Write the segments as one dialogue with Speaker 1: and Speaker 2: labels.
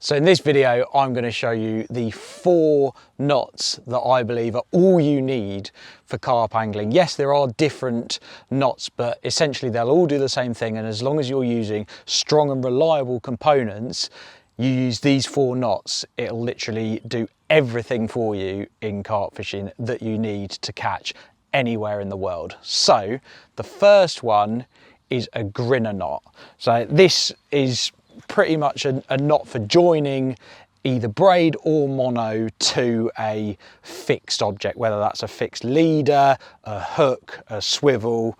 Speaker 1: So in this video, I'm going to show you the 4 knots that I believe are all you need for carp angling. Yes, there are different knots, but essentially they'll all do the same thing. And as long as you're using strong and reliable components, you use these 4 knots, it'll literally do everything for you in carp fishing that you need to catch anywhere in the world. So the first one is a Grinner knot. So this is pretty much a knot for joining either braid or mono to a fixed object, whether that's a fixed leader, a hook, a swivel.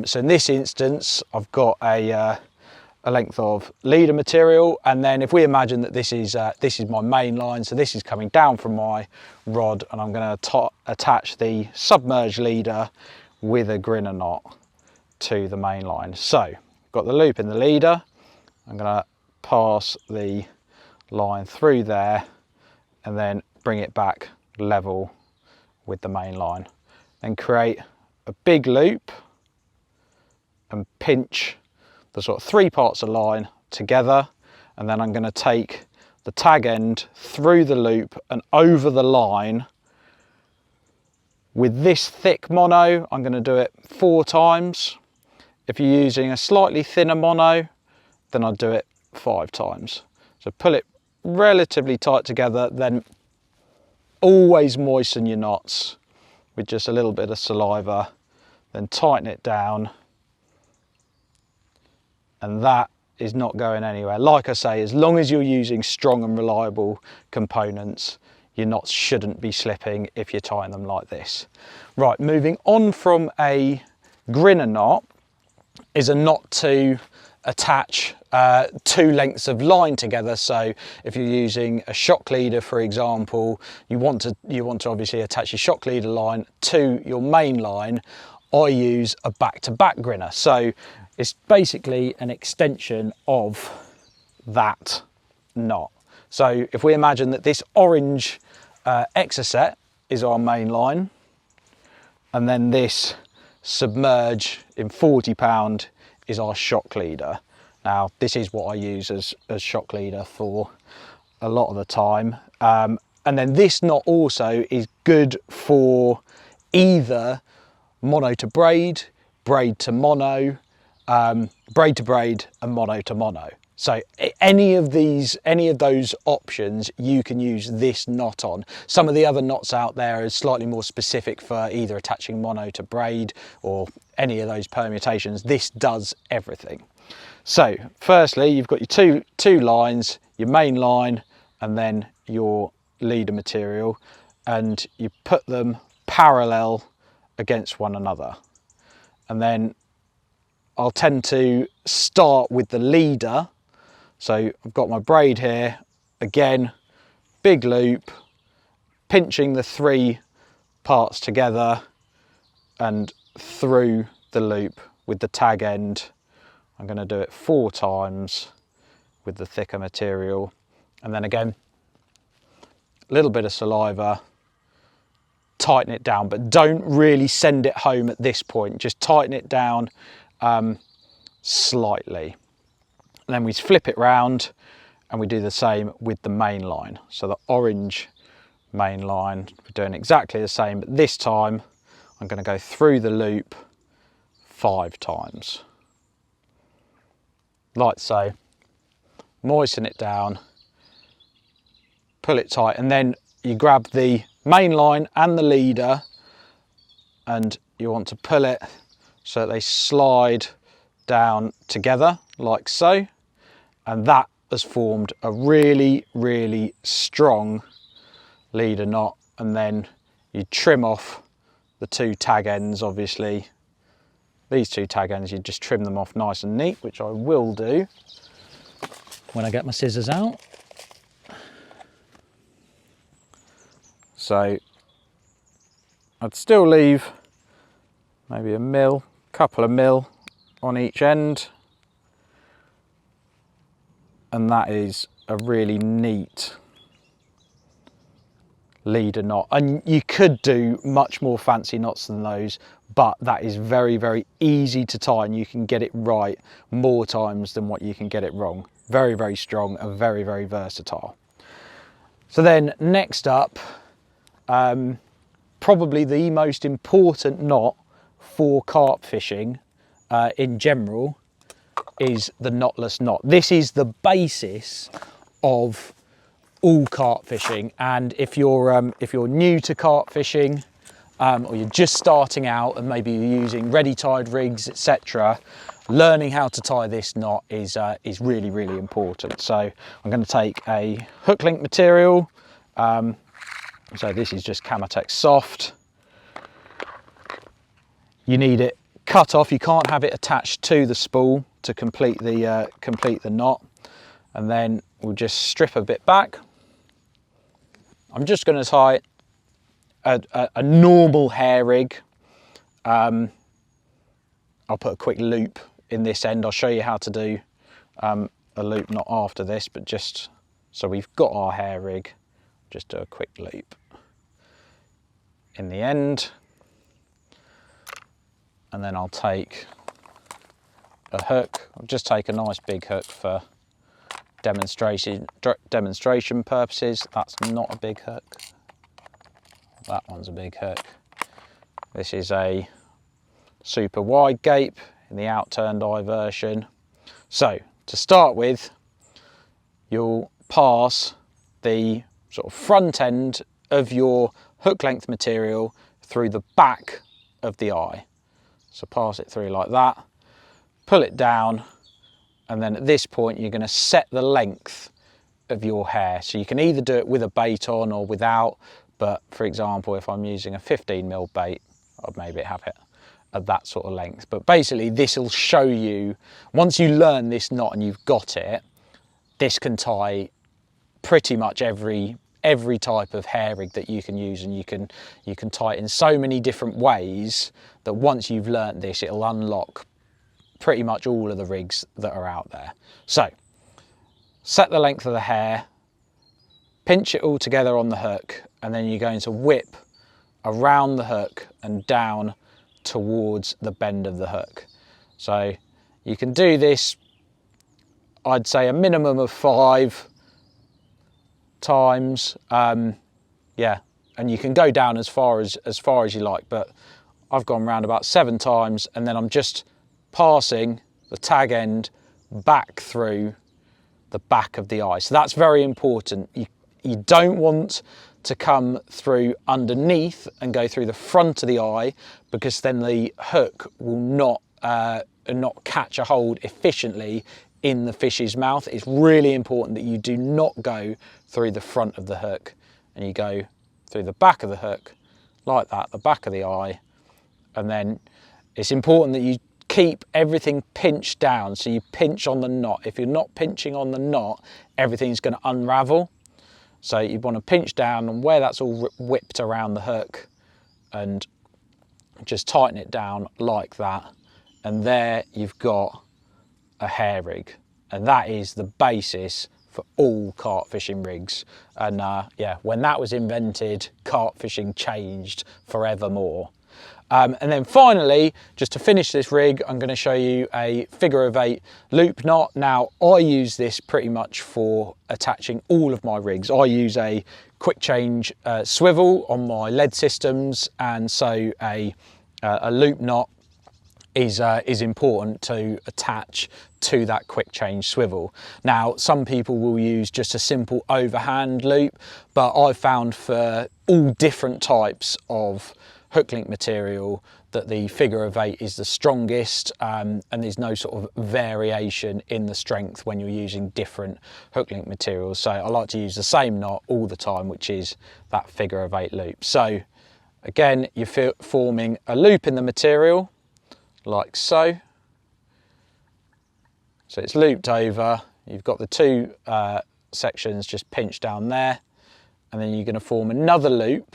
Speaker 1: So in this instance, I've got a length of leader material, and then if we imagine that this is my main line, so this is coming down from my rod, and I'm going to attach the submerged leader with a Grinner knot to the main line. So got the loop in the leader, I'm going to pass the line through there and then bring it back level with the main line. Then create a big loop and pinch the sort of 3 parts of line together, and then I'm going to take the tag end through the loop and over the line. With this thick mono, I'm going to do it 4 times. If you're using a slightly thinner mono, then I'll do it 5 times. So pull it relatively tight together, then always moisten your knots with just a little bit of saliva, then tighten it down, and that is not going anywhere. Like I say, as long as you're using strong and reliable components, your knots shouldn't be slipping if you're tying them like this. Right, moving on from a Grinner knot is a knot to attach 2 lengths of line together. So if you're using a shock leader, for example, you want to obviously attach your shock leader line to your main line. I use a back-to-back Grinner, so it's basically an extension of that knot. So if we imagine that this orange Exocet is our main line, and then this submerge in 40-pound is our shock leader. Now this is what I use as shock leader for a lot of the time, and then this knot also is good for either mono to braid, braid to mono, braid to braid and mono to mono. So any of those options you can use this knot on. Some of the other knots out there are slightly more specific for either attaching mono to braid or any of those permutations. This does everything. So firstly, you've got your two lines, your main line and then your leader material, and you put them parallel against one another. And then I'll tend to start with the leader. So I've got my braid here, again, big loop, pinching the 3 parts together and through the loop with the tag end. I'm going to do it 4 times with the thicker material, and then again, a little bit of saliva, tighten it down, but don't really send it home at this point, just tighten it down slightly. And then we flip it round and we do the same with the main line. So the orange main line, we're doing exactly the same, but this time I'm going to go through the loop 5 times. Like so. Moisten it down, pull it tight, and then you grab the main line and the leader and you want to pull it so that they slide down together like so, and that has formed a really, really strong leader knot. And then you trim off the 2 tag ends. Obviously these 2 tag ends, you just trim them off nice and neat, which I will do when I get my scissors out. So I'd still leave maybe a couple of mil on each end, and that is a really neat leader knot. And you could do much more fancy knots than those, but that is very, very easy to tie, and you can get it right more times than what you can get it wrong. Very, very strong and very, very versatile. So then next up, probably the most important knot for carp fishing in general is the knotless knot. This is the basis of all carp fishing, and if you're new to carp fishing, or you're just starting out and maybe you're using ready tied rigs, etc., learning how to tie this knot is really, really important. So I'm going to take a hook link material. So this is just Camotex soft. You need it cut off. You can't have it attached to the spool to complete the knot. And then we'll just strip a bit back. I'm just going to tie a normal hair rig. I'll put a quick loop in this end. I'll show you how to do a loop knot after this, but just so we've got our hair rig, just do a quick loop in the end. And then I'll take a hook. I'll just take a nice big hook for demonstration purposes. That's not a big hook. That one's a big hook. This is a super wide gape in the outturned eye version. So to start with, you'll pass the sort of front end of your hook length material through the back of the eye. So pass it through like that, pull it down, and then at this point you're going to set the length of your hair. So you can either do it with a bait on or without, but for example, if I'm using a 15mm bait, I'd maybe have it at that sort of length. But basically this will show you, once you learn this knot and you've got it, this can tie pretty much every type of hair rig that you can use, and you can tie it in so many different ways that once you've learnt this, it'll unlock pretty much all of the rigs that are out there. So set the length of the hair, pinch it all together on the hook, and then you're going to whip around the hook and down towards the bend of the hook. So you can do this, I'd say a minimum of 5 times, yeah, and you can go down as far as you like, but I've gone round about 7 times, and then I'm just passing the tag end back through the back of the eye. So that's very important. You don't want to come through underneath and go through the front of the eye, because then the hook will not catch a hold efficiently in the fish's mouth. It's really important that you do not go through the front of the hook, and you go through the back of the hook like that, the back of the eye. And then it's important that you keep everything pinched down, so you pinch on the knot. If you're not pinching on the knot, everything's going to unravel. So you want to pinch down, and where that's all whipped around the hook, and just tighten it down like that, and there you've got a hair rig, and that is the basis for all carp fishing rigs. And yeah, when that was invented, carp fishing changed forevermore. And then finally, just to finish this rig, I'm going to show you a figure of 8 loop knot. Now, I use this pretty much for attaching all of my rigs. I use a quick change swivel on my lead systems, and so a loop knot is important to attach to that quick change swivel. Now, some people will use just a simple overhand loop, but I've found for all different types of hook link material that the figure of 8 is the strongest, and there's no sort of variation in the strength when you're using different hook link materials. So I like to use the same knot all the time, which is that figure of 8 loop. So again, you're forming a loop in the material like so. So it's looped over, you've got the 2 sections just pinched down there, and then you're going to form another loop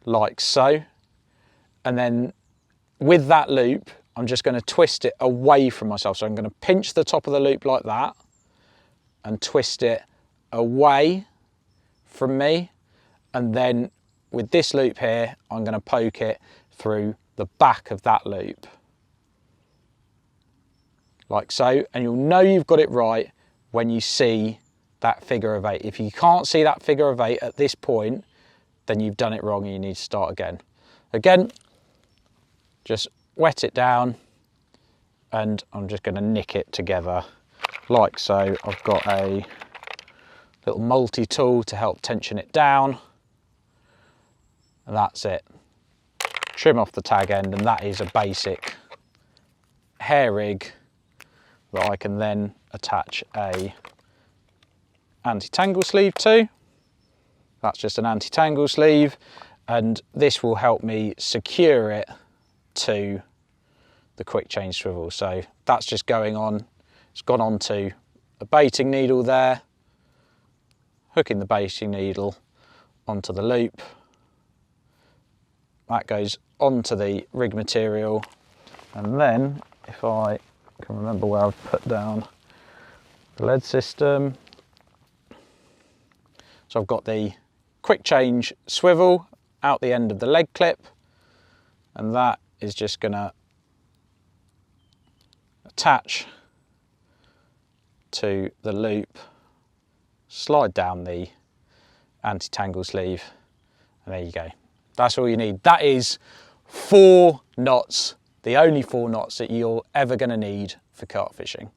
Speaker 1: like so, and then with that loop I'm just going to twist it away from myself. So I'm going to pinch the top of the loop like that and twist it away from me, and then with this loop here I'm going to poke it through the back of that loop like so, and you'll know you've got it right when you see that figure of 8. If you can't see that figure of 8 at this point, then you've done it wrong and you need to start again. Again, just wet it down, and I'm just going to nick it together like so. I've got a little multi-tool to help tension it down, and that's it. Trim off the tag end, and that is a basic hair rig that I can then attach a anti-tangle sleeve to. That's just an anti-tangle sleeve, and this will help me secure it to the quick change swivel. So that's just going on, it's gone onto a baiting needle there, hooking the baiting needle onto the loop. That goes onto the rig material, and then if I can remember where I've put down the lead system. So I've got the quick change swivel out the end of the leg clip, and that is just going to attach to the loop, slide down the anti-tangle sleeve, and there you go. That's all you need. That is 4 knots, the only 4 knots that you're ever going to need for carp fishing.